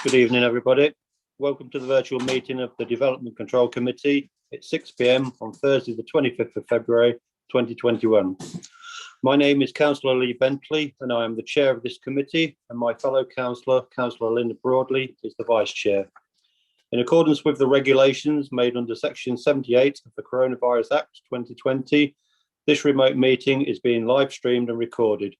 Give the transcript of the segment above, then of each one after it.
Good evening, everybody. Welcome to the virtual meeting of the Development Control Committee. It's 6 p.m. on Thursday, the 25th of February, 2021. My name is Councillor Lee Bentley, and I am the chair of this committee, and my fellow councillor, Councillor Linda Broadley, is the vice chair. In accordance with the regulations made under Section 78 of the Coronavirus Act 2020, this remote meeting is being live streamed and recorded.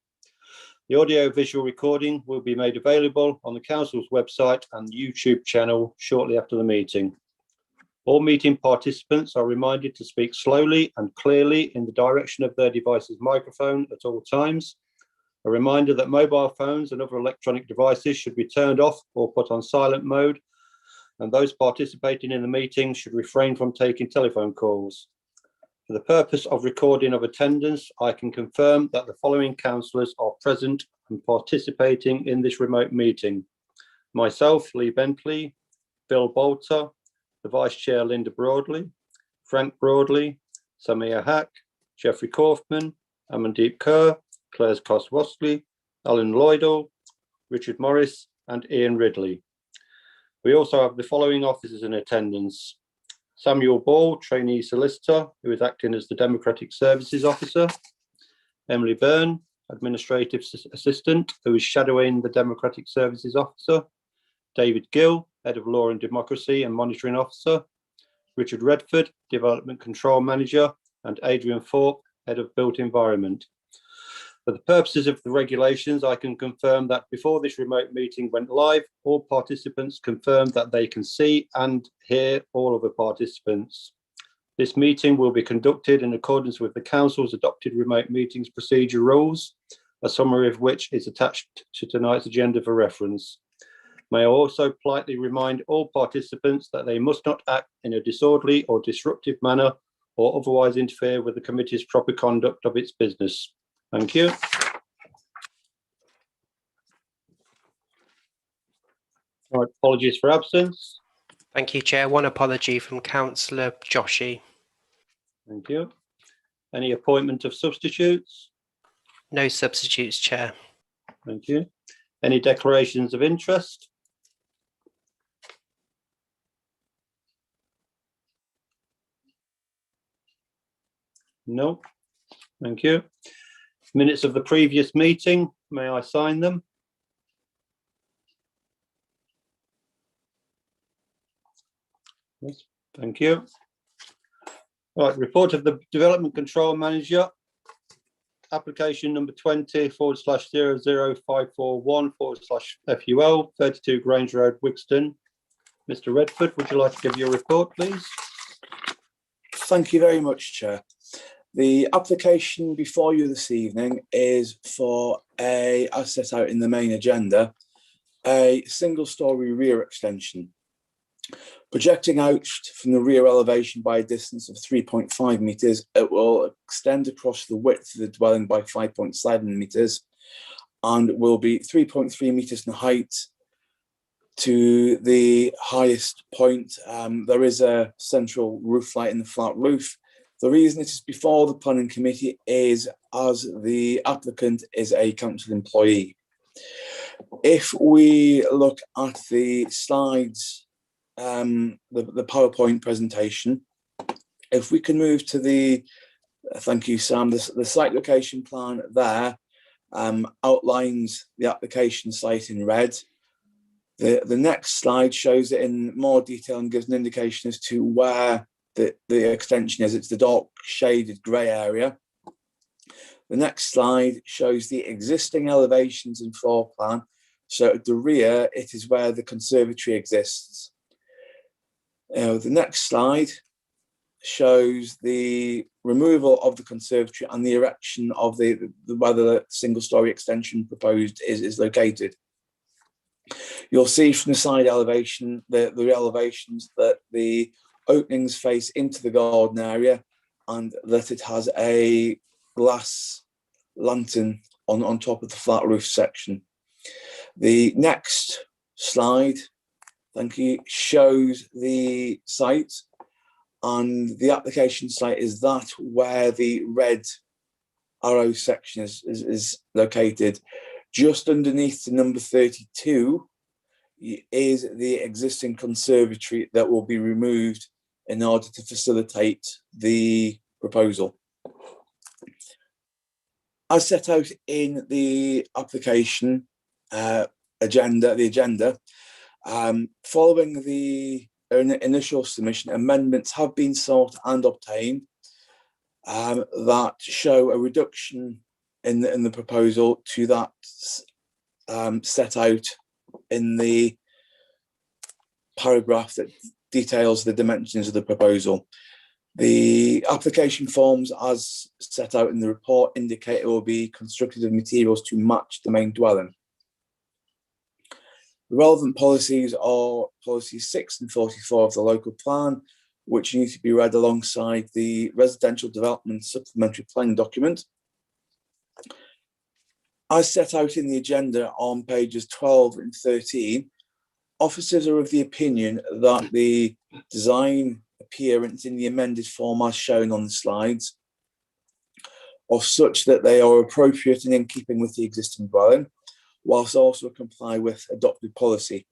The audio-visual recording will be made available on the Council's website and YouTube channel shortly after the meeting. All meeting participants are reminded to speak slowly and clearly in the direction of their device's microphone at all times. A reminder that mobile phones and other electronic devices should be turned off or put on silent mode, and those participating in the meeting should refrain from taking telephone calls. For the purpose of recording of attendance, I can confirm that the following councillors are present and participating in this remote meeting. Myself, Lee Bentley, Bill Bolter, the Vice Chair, Linda Broadley, Frank Broadley, Samir Hack, Jeffrey Kaufman, Amandeep Kaur, Claire Koswosley, Alan Lloydall, Richard Morris, and Ian Ridley. We also have the following officers in attendance. Samuel Ball, trainee solicitor, who is acting as the Democratic Services Officer. Emily Byrne, administrative assistant, who is shadowing the Democratic Services Officer. David Gill, head of Law and Democracy and Monitoring Officer. Richard Redford, Development Control Manager, and Adrian Thorpe, head of Built Environment. For the purposes of the regulations, I can confirm that before this remote meeting went live, all participants confirmed that they can see and hear all of the participants. This meeting will be conducted in accordance with the Council's adopted remote meetings procedure rules, a summary of which is attached to tonight's agenda for reference. May I also politely remind all participants that they must not act in a disorderly or disruptive manner or otherwise interfere with the committee's proper conduct of its business. Thank you. All right, apologies for absence. Thank you, Chair. One apology from Councillor Joshi. Thank you. Any appointment of substitutes? No substitutes, Chair. Thank you. Any declarations of interest? No. Thank you. Minutes of the previous meeting, may I sign them? Yes, thank you. All right, report of the Development Control Manager, application number 20/00541/FUL, 32 Grange Road, Wixton. Mr. Redford, would you like to give your report, please? Thank you very much, Chair. The application before you this evening is for as set out in the main agenda, a single-storey rear extension. Projecting out from the rear elevation by a distance of 3.5 metres, it will extend across the width of the dwelling by 5.7 metres and will be 3.3 metres in height to the highest point. There is a central roof light in the flat roof. The reason it is before the planning committee is as the applicant is a council employee. If we look at the slides, the PowerPoint presentation, if we can move to the, thank you, Sam, the site location plan there outlines the application site in red. The next slide shows it in more detail and gives an indication as to where the extension is. It's the dark shaded grey area. The next slide shows the existing elevations and floor plan. So at the rear, it is where the conservatory exists. The next slide shows the removal of the conservatory and the erection of where the single-storey extension proposed is located. You'll see from the side elevation, the elevations, that the openings face into the garden area and that it has a glass lantern on top of the flat roof section. The next slide, thank you, shows the site, and the application site is that where the red arrow section is located. Just underneath the number 32, is the existing conservatory that will be removed in order to facilitate the proposal. As set out in the application agenda, following the initial submission, amendments have been sought and obtained that show a reduction in the proposal to that set out in the paragraph that details the dimensions of the proposal. The application forms as set out in the report indicate it will be constructed of materials to match the main dwelling. The relevant policies are policies 6 and 44 of the local plan, which need to be read alongside the residential development supplementary planning document. As set out in the agenda on pages 12 and 13, officers are of the opinion that the design appearance in the amended form as shown on the slides are such that they are appropriate and in keeping with the existing dwelling, whilst also comply with adopted policy.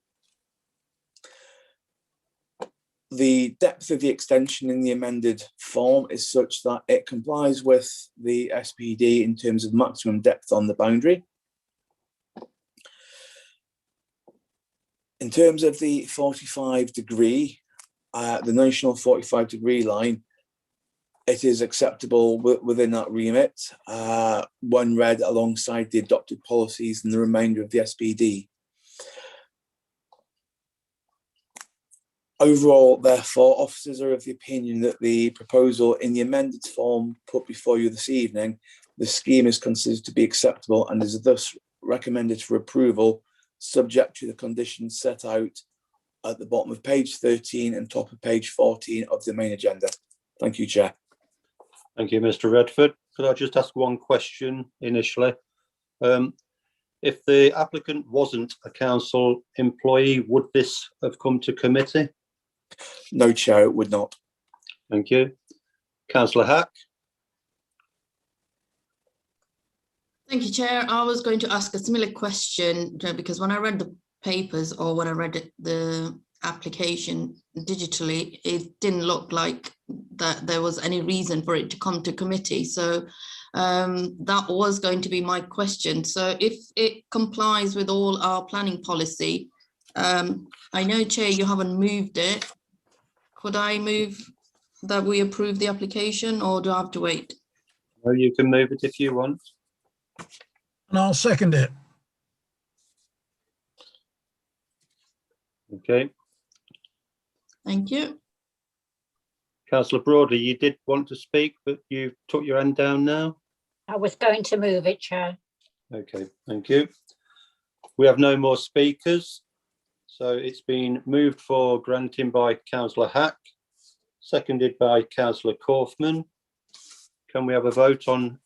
The depth of the extension in the amended form is such that it complies with the SPD in terms of maximum depth on the boundary. In terms of the 45-degree, the notional 45-degree line, it is acceptable within that remit when read alongside the adopted policies and the remainder of the SPD. Overall, therefore, officers are of the opinion that the proposal in the amended form put before you this evening, the scheme is considered to be acceptable and is thus recommended for approval, subject to the conditions set out at the bottom of page 13 and top of page 14 of the main agenda. Thank you, Chair. Thank you, Mr. Redford. Could I just ask one question initially? If the applicant wasn't a council employee, would this have come to committee? No, Chair, it would not. Thank you. Councillor Hack. Thank you, Chair. I was going to ask a similar question because when I read the papers or when I read the application digitally, it didn't look like that there was any reason for it to come to committee. So that was going to be my question. So if it complies with all our planning policy, I know, Chair, you haven't moved it. Could I move that we approve the application, or do I have to wait? No, you can move it if you want. And I'll second it. Okay. Thank you. Councillor Broadley, you did want to speak, but you took your hand down now. I was going to move it, Chair. Okay, thank you. We have no more speakers. So it's been moved for granting by Councillor Hack, seconded by Councillor Kaufman. Can we have a vote on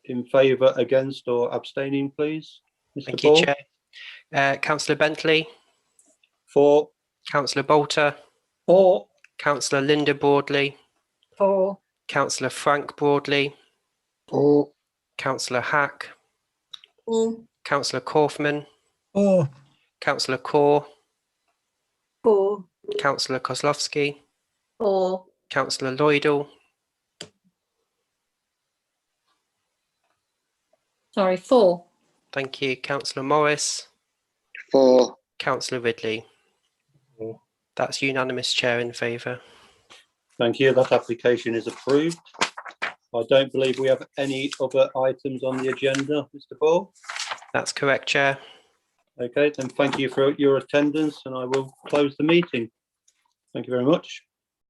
in favour, against or abstaining, please? Mr. Thank Ball? you, Chair. Councillor Bentley, For. Councillor Bolter, For. Councillor Linda Broadley, For. Councillor Frank Broadley, For. Councillor Hack, For. Councillor Kaufman, For. Councillor Corr, For. Councillor Kozlowski, For. Councillor Lloydall, Sorry, 4. thank you, Councillor Morris, For. Councillor Ridley. For. That's unanimous, Chair, in favour. Thank you. That application is approved. I don't believe we have any other items on the agenda, Mr. Ball. That's correct, Chair. Okay, then thank you for your attendance and I will close the meeting. Thank you very much.